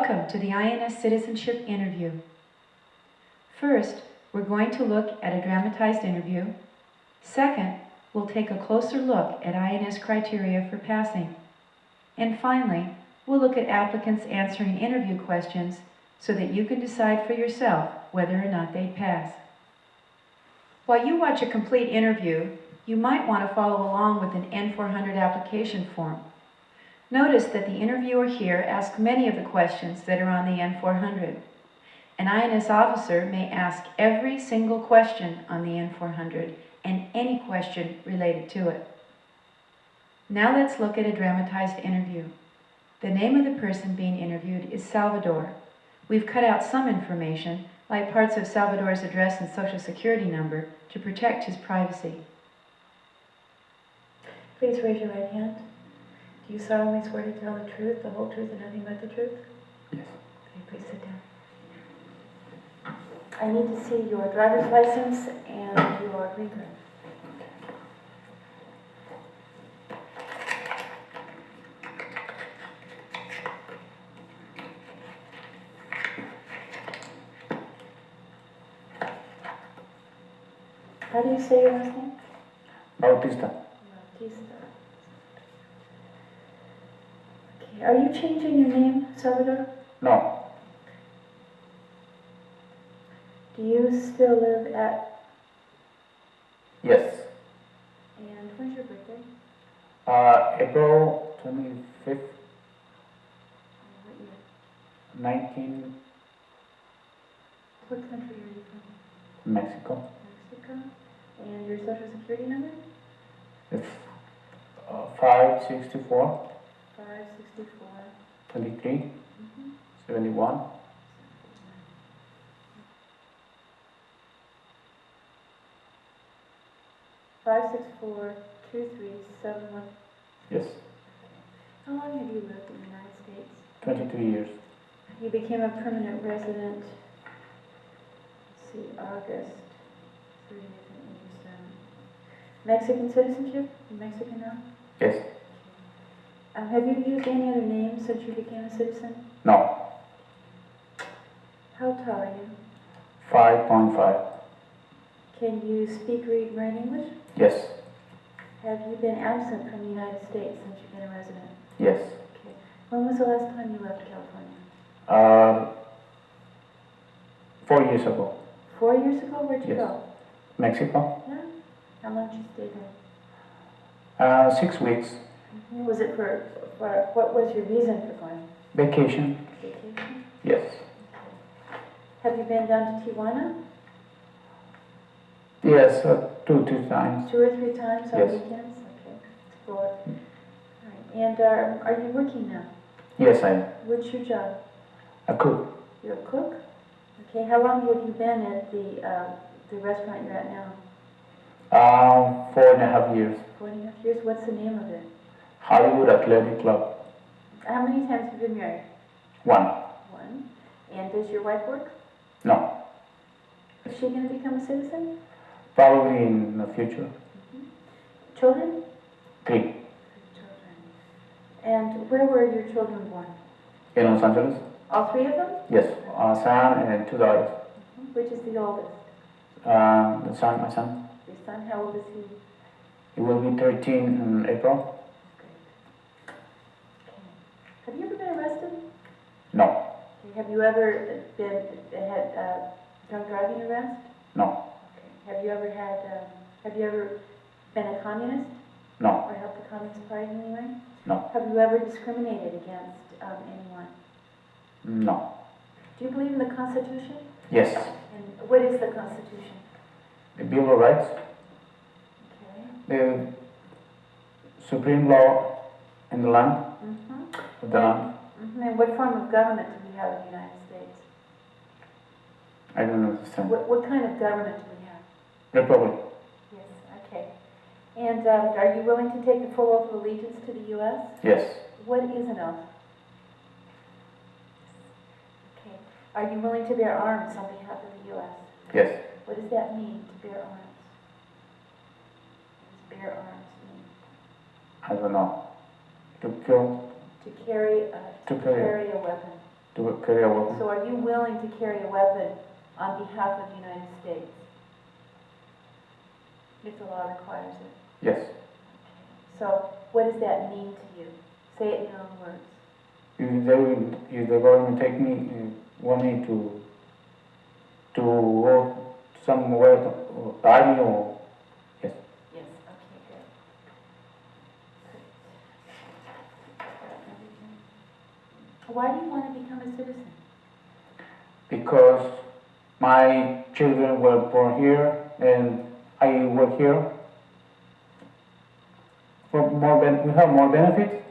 Welcome to the INS Citizenship Interview. First, we're going to look at a dramatized interview. Second, we'll take a closer look at INS criteria for passing. And finally, we'll look at applicants answering interview questions so that you can decide for yourself whether or not they pass. While you watch a complete interview, you might want to follow along with an N400 application form. Notice that the interviewer here asks many of the questions that are on the N400. An INS officer may ask every single question on the N400 and any question related to it. Now let's look at a dramatized interview. The name of the person being interviewed is Salvador. We've cut out some information, like parts of Salvador's address and social security number, to protect his privacy. Please raise your right hand. Do you solemnly swear to tell the truth, the whole truth, and nothing but the truth? Yes. Okay, please sit down. I need to see your driver's license and your green card. How do you say your last name? Bautista. Bautista. Okay, are you changing your name, Salvador? No. Do you still live at... Yes. And when's your birthday? April 25th, What year? 19, What country are you from? Mexico. Mexico. And your social security number? It's 564 564. 23 71. 564-2371. Yes. How long have you lived in the United States? 22 years. You became a permanent resident, let's see, August 30th and 87. Mexican citizenship? You Mexican now? Yes. Have you used any other name since you became a citizen? No. How tall are you? 5.5. Can you speak, read, and write English? Yes. Have you been absent from the United States since you've been a resident? Yes. Okay. When was the last time you left California? 4 years ago. 4 years ago? Where'd you Yes. go? Mexico. Yeah? How long did you stay there? 6 weeks. Was it for what was your reason for going? Vacation. Vacation? Yes. Have you been down to Tijuana? Yes, two times. 2 or 3 times on Yes. weekends? Okay. Explore. All right. And are you working now? Yes, I am. What's your job? A cook. You're a cook? Okay. How long have you been at the restaurant you're at now? 4.5 years. 4.5 years? What's the name of it? Hollywood Athletic Club. How many times have you been married? 1. 1. And does your wife work? No. Is she going to become a citizen? Probably in the future. Children? 3. Children. And where were your children born? In Los Angeles? All 3 of them? Yes. A son and 2 daughters. Which is the oldest? The son, my son. Your son, how old is he? He will be 13 in April. Great. Okay. Have you ever been arrested? No. Okay. Have you ever had drunk driving arrest? No. Okay. Have you ever been a communist? No. Or helped the Communist Party in any way? No. Have you ever discriminated against anyone? No. Do you believe in the Constitution? Yes. And what is the Constitution? The Bill of Rights. Okay. The supreme law in the land. Of the land. And what form of government do we have in the United States? I don't understand. What kind of government do we have? Republic. Yes, okay. And are you willing to take the full oath of allegiance to the U.S.? Yes. What is an oath? Okay. Are you willing to bear arms on behalf of the U.S.? Yes. What does that mean, to bear arms? What does bear arms mean? I don't know. To kill. To carry a weapon. to carry a weapon. So are you willing to carry a weapon on behalf of the United States? If the law requires it. Yes. So what does that mean to you? Say it in your own words. If the government take me, want me to go somewhere, army or, yes. Yes, okay, good. Why do you want to become a citizen? Because my children were born here and I work here. We have more benefits,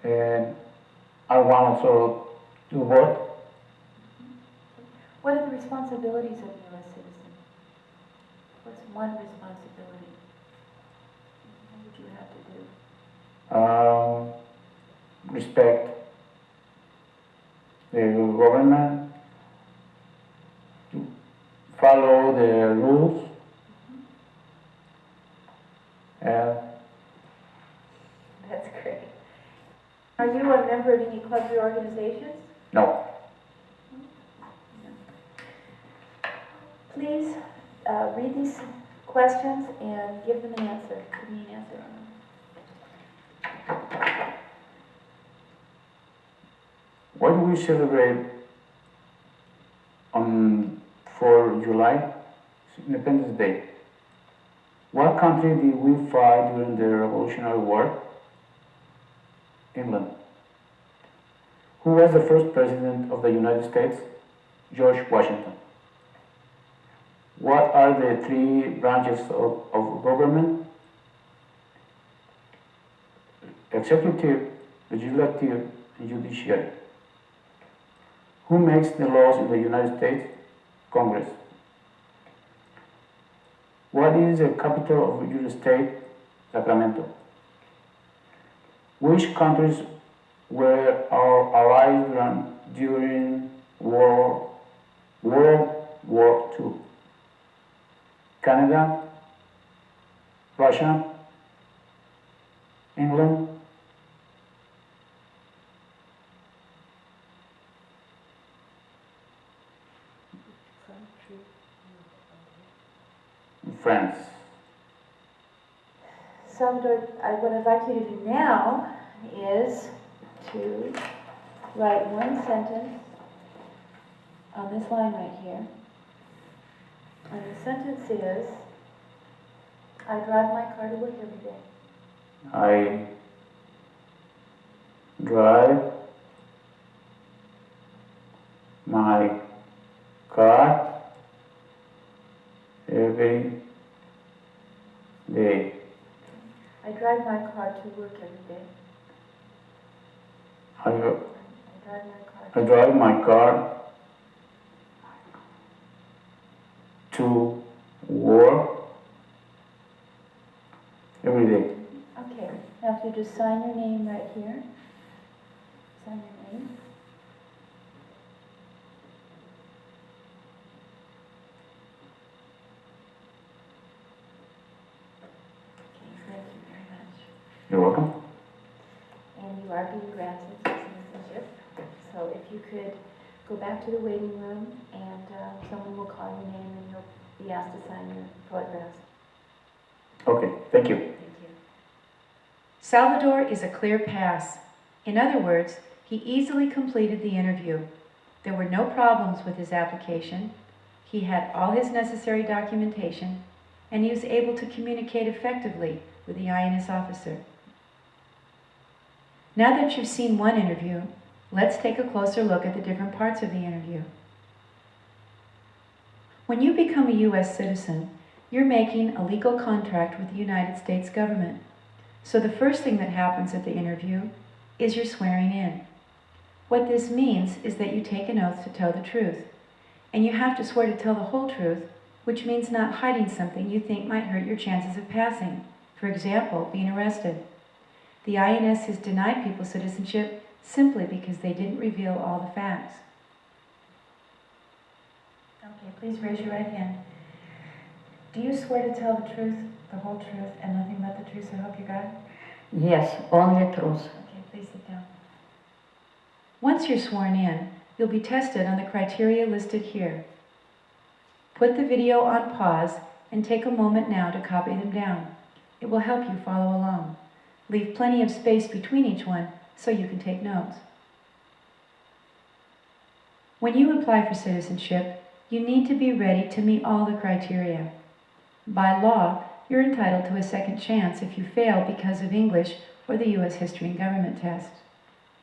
Okay. and I want also to work. What are the responsibilities of a U.S. citizen? What's one responsibility? What would you have to do? Respect the government, to follow the rules, and That's great. Are you a member of any clubs or organizations? no. Please read these questions and give them an answer. Give me an answer on them. Why do we celebrate on 4 July, Independence Day? What country did we fight during the Revolutionary War? England. Who was the first president of the United States? George Washington. What are the 3 branches of government? Executive, legislative, and judiciary. Who makes the laws in the United States? Congress. What is the capital of your state? Sacramento. Which countries were our allies during World War II? Canada, Russia, England, and France. Salvador, what I'd like you to do now is to write one sentence on this line right here. And the sentence is, I drive my car to work every day. I drive my car every day. I drive my car to work every day. I, I drive my car. I drive my car to work every day. Okay, now if you just sign your name right here. Sign your name. Okay, thank you very much. You're welcome. And you are being granted citizenship. So if you could go back to the waiting room and someone will call your name and you'll be asked to sign your photographs. Okay, thank you. Thank you. Salvador is a clear pass. In other words, he easily completed the interview. There were no problems with his application. He had all his necessary documentation, and he was able to communicate effectively with the INS officer. Now that you've seen one interview, let's take a closer look at the different parts of the interview. When you become a U.S. citizen, you're making a legal contract with the United States government. So the first thing that happens at the interview is you're swearing in. What this means is that you take an oath to tell the truth. And you have to swear to tell the whole truth, which means not hiding something you think might hurt your chances of passing. For example, being arrested. The INS has denied people citizenship simply because they didn't reveal all the facts. Okay, please raise your right hand. Do you swear to tell the truth, the whole truth, and nothing but the truth, so help you God? Yes, only truth. Okay, please sit down. Once you're sworn in, you'll be tested on the criteria listed here. Put the video on pause and take a moment now to copy them down. It will help you follow along. Leave plenty of space between each one so you can take notes. When you apply for citizenship, you need to be ready to meet all the criteria. By law, you're entitled to a second chance if you fail because of English or the U.S. History and Government test.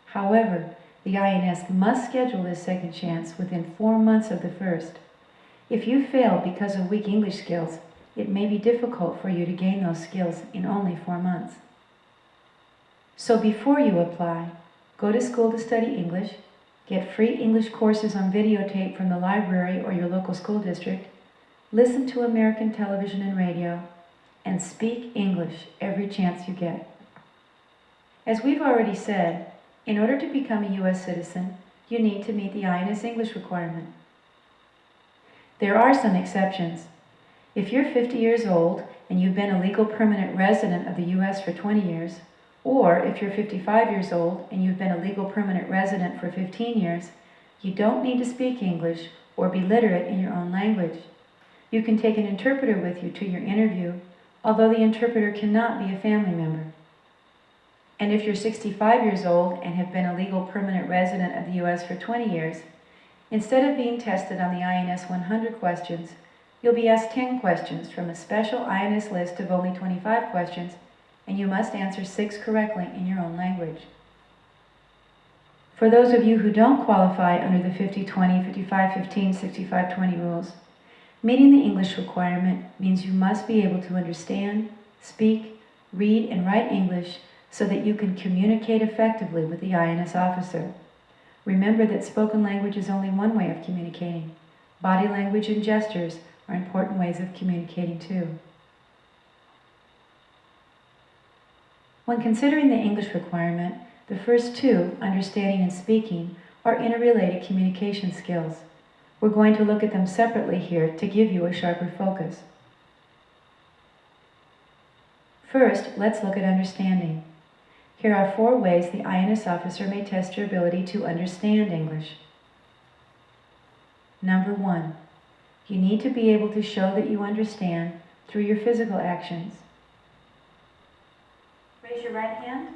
However, the INS must schedule this second chance within 4 months of the first. If you fail because of weak English skills, it may be difficult for you to gain those skills in only 4 months. So before you apply, go to school to study English, get free English courses on videotape from the library or your local school district, listen to American television and radio, and speak English every chance you get. As we've already said, in order to become a U.S. citizen, you need to meet the INS English requirement. There are some exceptions. If you're 50 years old and you've been a legal permanent resident of the U.S. for 20 years, or if you're 55 years old and you've been a legal permanent resident for 15 years, you don't need to speak English or be literate in your own language. You can take an interpreter with you to your interview, although the interpreter cannot be a family member. And if you're 65 years old and have been a legal permanent resident of the U.S. for 20 years, instead of being tested on the INS 100 questions, you'll be asked 10 questions from a special INS list of only 25 questions, and you must answer 6 correctly in your own language. For those of you who don't qualify under the 50-20, 55-15, 65-20 rules, meeting the English requirement means you must be able to understand, speak, read, and write English so that you can communicate effectively with the INS officer. Remember that spoken language is only one way of communicating. Body language and gestures are important ways of communicating too. When considering the English requirement, the first 2, understanding and speaking, are interrelated communication skills. We're going to look at them separately here to give you a sharper focus. First, let's look at understanding. Here are 4 ways the INS officer may test your ability to understand English. Number 1, you need to be able to show that you understand through your physical actions. Raise your right hand.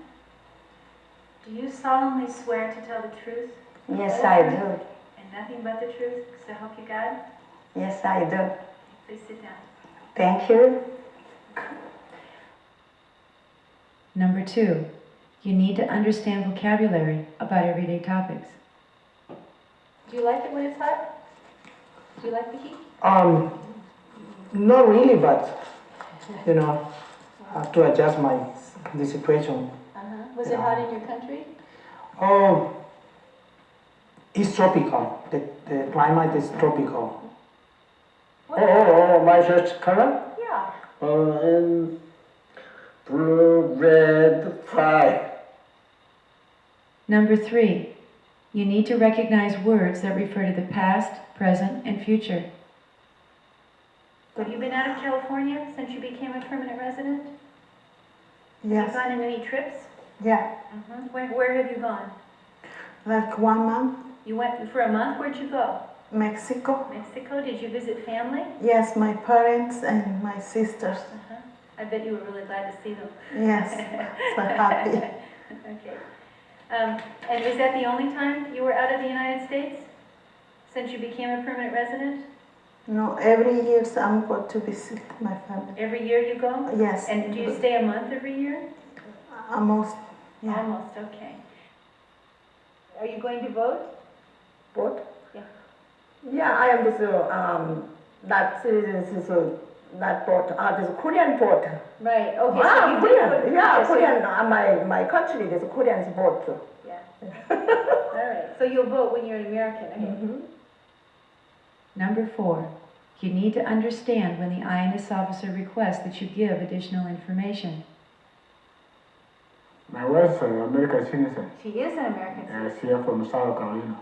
Do you solemnly swear to tell the truth? Yes, I do. And nothing but the truth, so help you God? Yes, I do. Please sit down. Thank you. Number 2, you need to understand vocabulary about everyday topics. Do you like it when it's hot? Do you like the heat? Not really, but I have to adjust the situation. Was it hot in your country? It's tropical. The climate is tropical. My shirt color? Yeah. And blue, red, fire. Number 3, you need to recognize words that refer to the past, present, and future. Have you been out of California since you became a permanent resident? Have you Yes, gone on any trips? yeah, Where have you gone? like 1 month, You went for a month? Where'd you go? Mexico. Mexico? Did you visit family? Yes, my parents and my sisters. I bet you were really glad to see them. Yes, so happy. Okay. And is that the only time you were out of the United States since you became a permanent resident? No, every year I'm going to visit my family. Every year you go? Yes. And do you stay a month every year? Almost, yeah. Almost, okay. Are you going to vote? Port? Yeah. Yeah, I am this that that port. This Korean port. Right, okay. So you did Korean. vote. Yeah, so- Korean. My country, this Korean port. Yeah. All right, so you'll vote when you're an American, okay? Number 4, you need to understand when the INS officer requests that you give additional information. My wife's an American citizen. She is an American citizen. She is from South Carolina.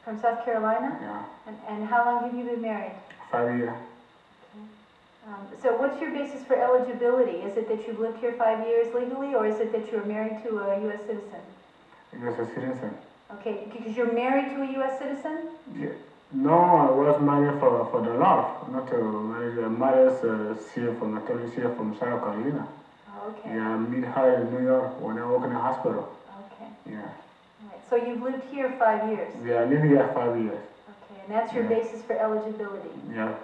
From South Carolina? Yeah, And how long have you been married? 5 years. So what's your basis for eligibility? Is it that you've lived here 5 years legally, or is it that you're married to a U.S. citizen? He was a citizen. Okay, because you're married to a U.S. citizen? No, I was married for the love, not to marry. I married here from South Carolina. Oh, okay. Yeah, I meet her in New York when I work in the hospital. Okay. Yeah. All right. So you've lived here 5 years? We are living here 5 years. Okay, and that's your Yeah. basis for eligibility. Yeah.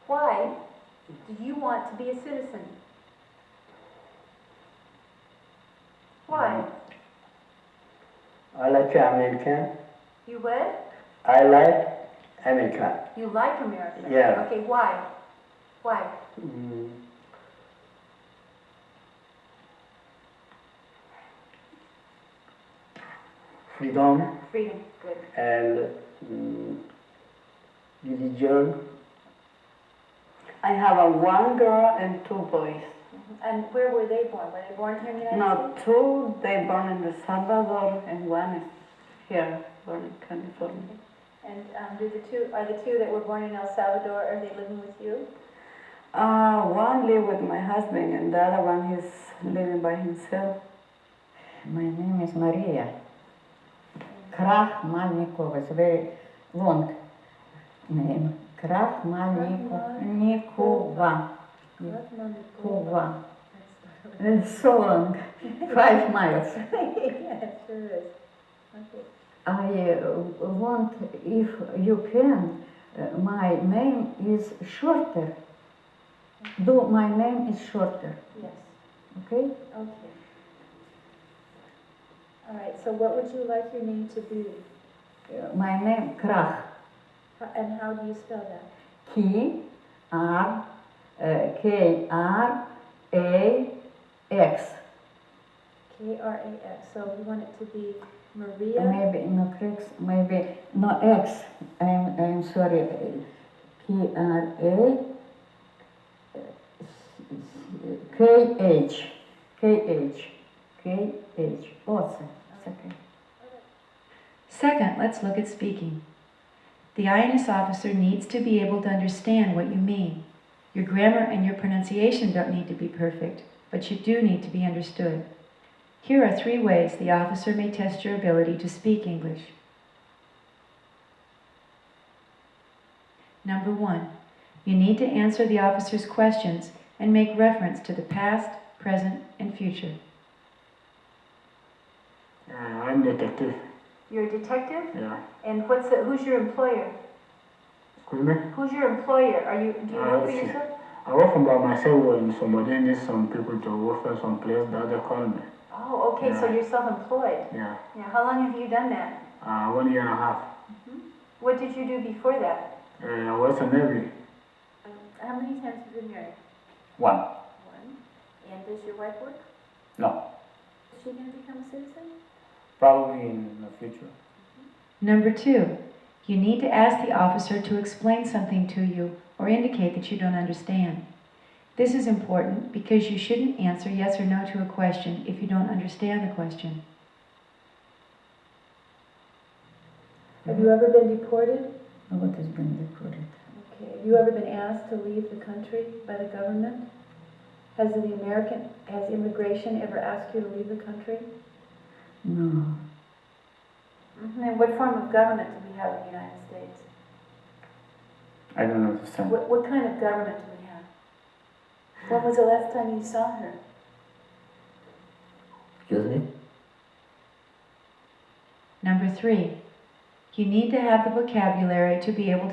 Why do you want to be a citizen? Why? I like American. You what? I like American. You like America? Yeah. Okay, why? Why? Mm. Freedom Freedom, good. and religion. I have a one girl and two boys. And where were they born? Were they born here in the United No, States? two they born in El Salvador and one is here, born in California. And are the two that were born in El Salvador, are they living with you? One live with my husband and the other one is living by himself. My name is Maria Krahmalnikova. It's a very long name. Krahmalnikova. Kova. It's so long. 5 miles. Yeah, it sure is. Okay. I want, if you can, my name is shorter. Do my name is shorter, Yes, okay? okay. All right, so what would you like your name to be? My name Krah. And how do you spell that? K-R-A-X. K-R-A-X. So you want it to be Maria? Maybe no X, maybe no X. I'm sorry. K-R-A-K-H. K-H. K-H. Awesome. It's okay. Second, let's look at speaking. The INS officer needs to be able to understand what you mean. Your grammar and your pronunciation don't need to be perfect, but you do need to be understood. Here are 3 ways the officer may test your ability to speak English. Number 1, you need to answer the officer's questions and make reference to the past, present, and future. I'm detective. You're a detective? Yeah. And who's your employer? Excuse me? Who's your employer? Do you work for see. yourself? I work from by myself when somebody needs some people to work for some place that they call me. Oh, okay, so Yeah. you're self-employed. Yeah. Yeah, how long have you done that? 1 year and a half. What did you do before that? I was in Navy. How many times have you been married? 1. One. And does your wife work? No. Is she going to become a citizen? Probably in the future. Number 2, you need to ask the officer to explain something to you or indicate that you don't understand. This is important because you shouldn't answer yes or no to a question if you don't understand the question. Have you ever been deported? What has been recorded? Okay. Have you ever been asked to leave the country by the government? Has immigration ever asked you to leave the country? No. And what form of government do we have in the United States? I don't understand. What kind of government do we have? When was the last time you saw her? Excuse me? Number 3, you need to have the vocabulary to be able to